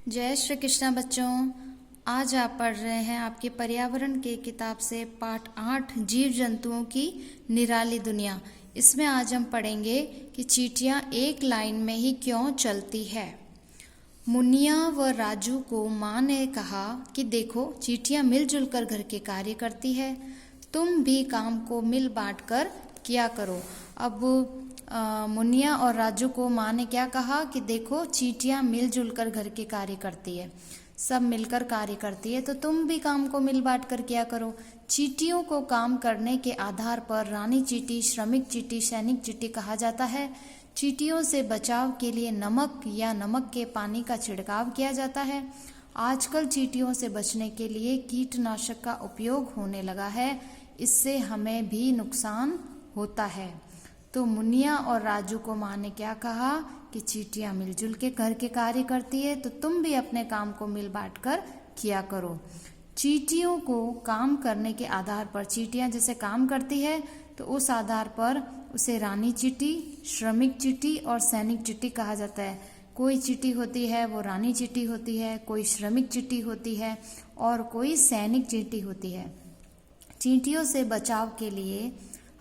जय श्री कृष्णा बच्चों। आज आप पढ़ रहे हैं आपके पर्यावरण के किताब से पाठ 8 जीव जंतुओं की निराली दुनिया। इसमें आज हम पढ़ेंगे कि चींटियां एक लाइन में ही क्यों चलती है। मुनिया व राजू को माँ ने कहा कि देखो चींटियां मिलजुल कर घर के कार्य करती है, तुम भी काम को मिल बांट कर किया करो। अब मुनिया और राजू को माँ ने क्या कहा कि देखो चींटियां मिलजुल कर घर के कार्य करती है, सब मिलकर कार्य करती है, तो तुम भी काम को मिल बांट कर किया करो। चींटियों को काम करने के आधार पर रानी चींटी, श्रमिक चींटी, सैनिक चींटी कहा जाता है। चींटियों से बचाव के लिए नमक या नमक के पानी का छिड़काव किया जाता है। आजकल चींटियों से बचने के लिए कीटनाशक का उपयोग होने लगा है, इससे हमें भी नुकसान होता है। तो मुनिया और राजू को माँ ने क्या कहा कि चींटियां मिलजुल के घर के कार्य करती है, तो तुम भी अपने काम को मिल बांट कर किया करो। चींटियों को काम करने के आधार पर, चींटियां जैसे काम करती है तो उस आधार पर उसे रानी चींटी, श्रमिक चींटी और सैनिक चींटी कहा जाता है। कोई चींटी होती है वो रानी चींटी होती है, कोई श्रमिक चींटी होती है और कोई सैनिक चींटी होती है। चींटियों से बचाव के लिए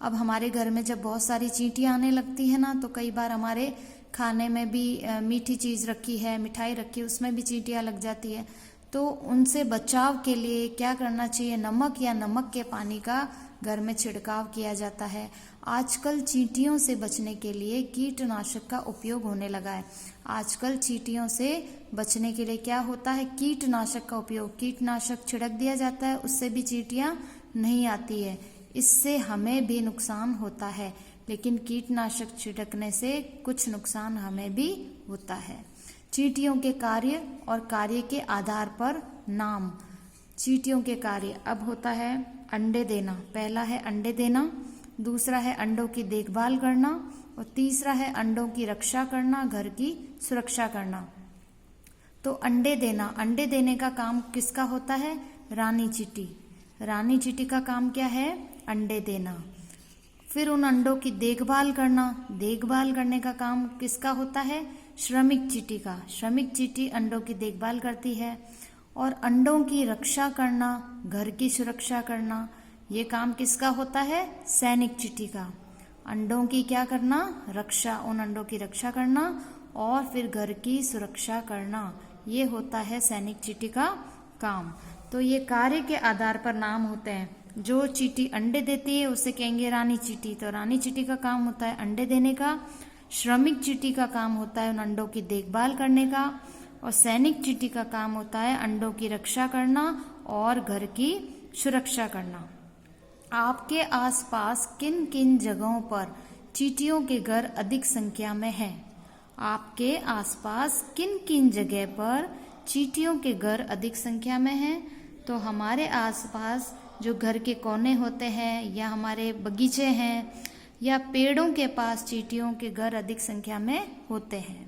अब हमारे घर में जब बहुत सारी चींटियां आने लगती है ना, तो कई बार हमारे खाने में भी मीठी चीज़ रखी है, मिठाई रखी है, उसमें भी चींटियां लग जाती है। तो उनसे बचाव के लिए क्या करना चाहिए, नमक या नमक के पानी का घर में छिड़काव किया जाता है। आजकल चींटियों से बचने के लिए कीटनाशक का उपयोग होने लगा है। आजकल चींटियों से बचने के लिए क्या होता है, कीटनाशक का उपयोग, कीटनाशक छिड़क दिया जाता है, उससे भी चींटियां नहीं आती है। इससे हमें भी नुकसान होता है, लेकिन कीटनाशक छिड़कने से कुछ नुकसान हमें भी होता है। चींटियों के कार्य और कार्य के आधार पर नाम। चींटियों के कार्य अब होता है अंडे देना। पहला है अंडे देना, दूसरा है अंडों की देखभाल करना और तीसरा है अंडों की रक्षा करना, घर की सुरक्षा करना। तो अंडे देना, अंडे देने का काम किसका होता है, रानी चींटी। रानी चींटी का काम क्या है, अंडे देना। फिर उन अंडों की देखभाल करना, देखभाल करने का काम किसका होता है, श्रमिक चींटी का। श्रमिक चींटी अंडों की देखभाल करती है। और अंडों की रक्षा करना, घर की सुरक्षा करना, ये काम किसका होता है, सैनिक चींटी का। अंडों की क्या करना, रक्षा, उन अंडों की रक्षा करना और फिर घर की सुरक्षा करना, ये होता है सैनिक चींटी का काम। तो ये कार्य के आधार पर नाम होते हैं। जो चींटी अंडे देती है उसे कहेंगे रानी चींटी, तो रानी चींटी का काम होता है अंडे देने का। श्रमिक चींटी का काम होता है उन अंडों की देखभाल करने का और सैनिक चींटी का काम होता है अंडों की रक्षा करना और घर की सुरक्षा करना। आपके आसपास किन किन जगहों पर चींटियों के घर अधिक संख्या में हैं? आपके आसपास किन किन जगह पर चींटियों के घर अधिक संख्या में हैं? तो हमारे आसपास जो घर के कोने होते हैं या हमारे बगीचे हैं या पेड़ों के पास चींटियों के घर अधिक संख्या में होते हैं।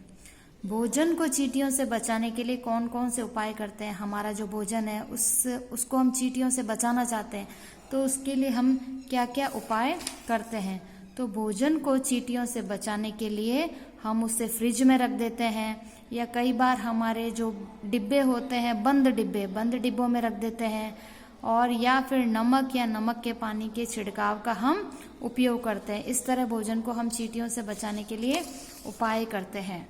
भोजन को चींटियों से बचाने के लिए कौन कौन से उपाय करते हैं? हमारा जो भोजन है उसको हम चींटियों से बचाना चाहते हैं, तो उसके लिए हम क्या क्या उपाय करते हैं? तो भोजन को चींटियों से बचाने के लिए हम उसे फ्रिज में रख देते हैं या कई बार हमारे जो डिब्बे होते हैं, बंद डिब्बों में रख देते हैं, और या फिर नमक या नमक के पानी के छिड़काव का हम उपयोग करते हैं। इस तरह भोजन को हम चींटियों से बचाने के लिए उपाय करते हैं।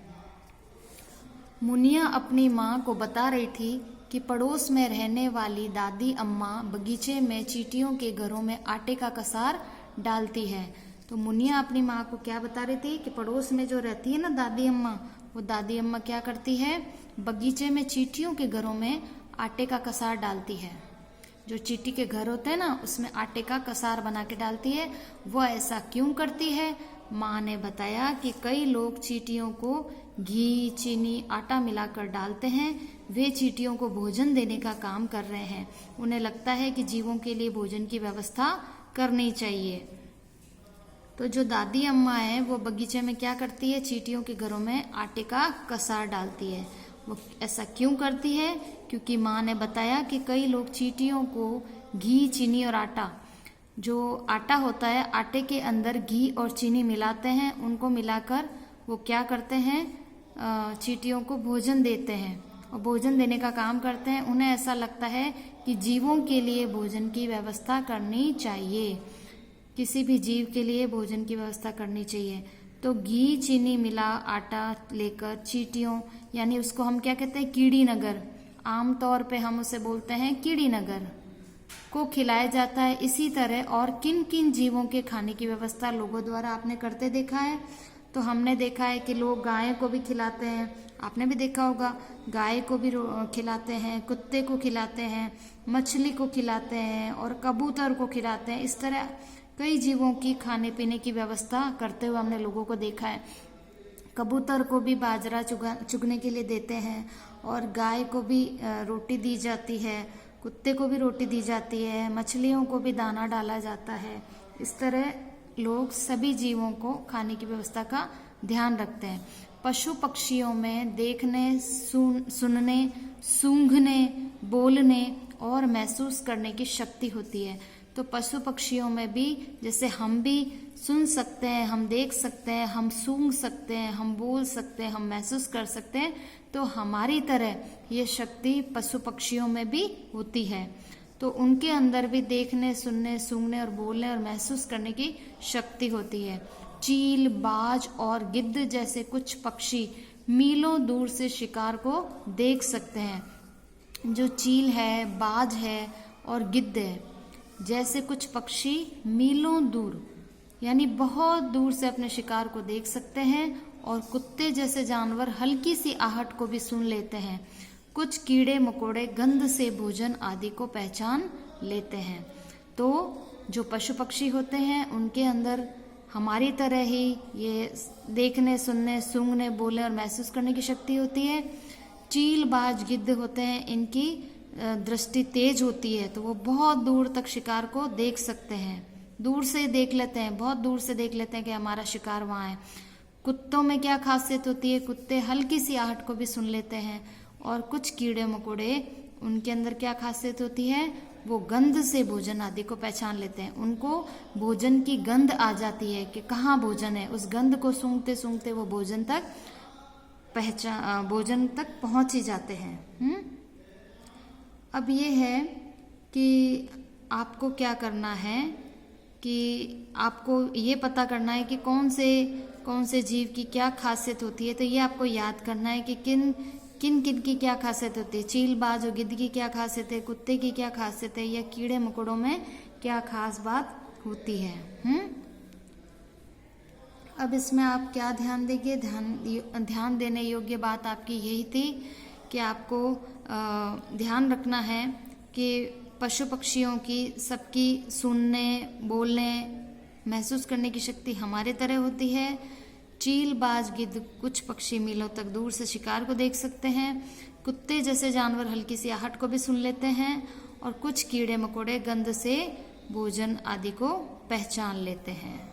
मुनिया अपनी माँ को बता रही थी कि पड़ोस में रहने वाली दादी अम्मा बगीचे में चींटियों के घरों में आटे का कसार डालती है। तो मुनिया अपनी माँ को क्या बता रही थी कि पड़ोस में जो रहती है ना दादी अम्मा, वो दादी अम्मा क्या करती है, बगीचे में चींटियों के घरों में आटे का कसार डालती है। जो चींटी के घर होते हैं ना, उसमें आटे का कसार बना के डालती है। वो ऐसा क्यों करती है? माँ ने बताया कि कई लोग चींटियों को घी, चीनी, आटा मिलाकर डालते हैं। वे चींटियों को भोजन देने का काम कर रहे हैं। उन्हें लगता है कि जीवों के लिए भोजन की व्यवस्था करनी चाहिए। तो जो दादी अम्मा है वो बगीचे में क्या करती है, चींटियों के घरों में आटे का कसार डालती है। वो ऐसा क्यों करती है? क्योंकि माँ ने बताया कि कई लोग चींटियों को घी, चीनी और आटा, जो आटा होता है, आटे के अंदर घी और चीनी मिलाते हैं। उनको मिलाकर वो क्या करते हैं, चींटियों को भोजन देते हैं। और भोजन देने का काम करते हैं। उन्हें ऐसा लगता है कि जीवों के लिए भोजन की व्यवस्था करनी चाहिए, किसी भी जीव के लिए भोजन की व्यवस्था करनी चाहिए। तो घी चीनी मिला आटा लेकर चींटियों, यानी उसको हम क्या कहते हैं, कीड़ी नगर, आमतौर पे हम उसे बोलते हैं कीड़ी नगर, को खिलाया जाता है। इसी तरह और किन किन जीवों के खाने की व्यवस्था लोगों द्वारा आपने करते देखा है? तो हमने देखा है कि लोग गाय को भी खिलाते हैं, आपने भी देखा होगा, गाय को भी खिलाते हैं, कुत्ते को खिलाते हैं, मछली को खिलाते हैं और कबूतर को खिलाते हैं। इस तरह कई जीवों की खाने पीने की व्यवस्था करते हुए हमने लोगों को देखा है। कबूतर को भी बाजरा चुगने के लिए देते हैं और गाय को भी रोटी दी जाती है, कुत्ते को भी रोटी दी जाती है, मछलियों को भी दाना डाला जाता है। इस तरह लोग सभी जीवों को खाने की व्यवस्था का ध्यान रखते हैं। पशु पक्षियों में देखने, सुनने, सूंघने, बोलने और महसूस करने की शक्ति होती है। तो पशु पक्षियों में भी जैसे हम भी सुन सकते हैं, हम देख सकते हैं, हम सूंघ सकते हैं, हम बोल सकते हैं, हम महसूस कर सकते हैं, तो हमारी तरह ये शक्ति पशु पक्षियों में भी होती है। तो उनके अंदर भी देखने, सुनने, सूंघने और बोलने और महसूस करने की शक्ति होती है। चील, बाज और गिद्ध जैसे कुछ पक्षी मीलों दूर से शिकार को देख सकते हैं। जो चील है, बाज है और गिद्ध है जैसे कुछ पक्षी मीलों दूर यानी बहुत दूर से अपने शिकार को देख सकते हैं और कुत्ते जैसे जानवर हल्की सी आहट को भी सुन लेते हैं। कुछ कीड़े मकोड़े गंध से भोजन आदि को पहचान लेते हैं। तो जो पशु पक्षी होते हैं उनके अंदर हमारी तरह ही ये देखने, सुनने, सूंघने, बोलने और महसूस करने की शक्ति होती है। चील, बाज, गिद्ध होते हैं, इनकी दृष्टि तेज होती है, तो वो बहुत दूर तक शिकार को देख सकते हैं, दूर से देख लेते हैं, बहुत दूर से देख लेते हैं कि हमारा शिकार वहाँ है। कुत्तों में क्या खासियत होती है? कुत्ते हल्की सी आहट को भी सुन लेते हैं। और कुछ कीड़े मकोड़े, उनके अंदर क्या खासियत होती है? वो गंध से भोजन आदि को पहचान लेते हैं। उनको भोजन की गंध आ जाती है कि कहाँ भोजन है। उस गंध को सूंघते सूंघते वो भोजन तक पहुंच ही जाते हैं। अब ये है कि आपको क्या करना है कि आपको ये पता करना है कि कौन से जीव की क्या खासियत होती है। तो ये आपको याद करना है कि किन किन की क्या खासियत होती है। चील, बाज और गिद्ध की क्या खासियत है, कुत्ते की क्या खासियत है, या कीड़े मकोड़ों में क्या खास बात होती है। अब इसमें आप क्या ध्यान देंगे? ध्यान देने योग्य बात आपकी यही थी कि आपको ध्यान रखना है कि पशु पक्षियों की सबकी सुनने, बोलने, महसूस करने की शक्ति हमारे तरह होती है। चील, बाज, गिद्ध कुछ पक्षी मीलों तक दूर से शिकार को देख सकते हैं। कुत्ते जैसे जानवर हल्की सी आहट को भी सुन लेते हैं और कुछ कीड़े मकोड़े गंध से भोजन आदि को पहचान लेते हैं।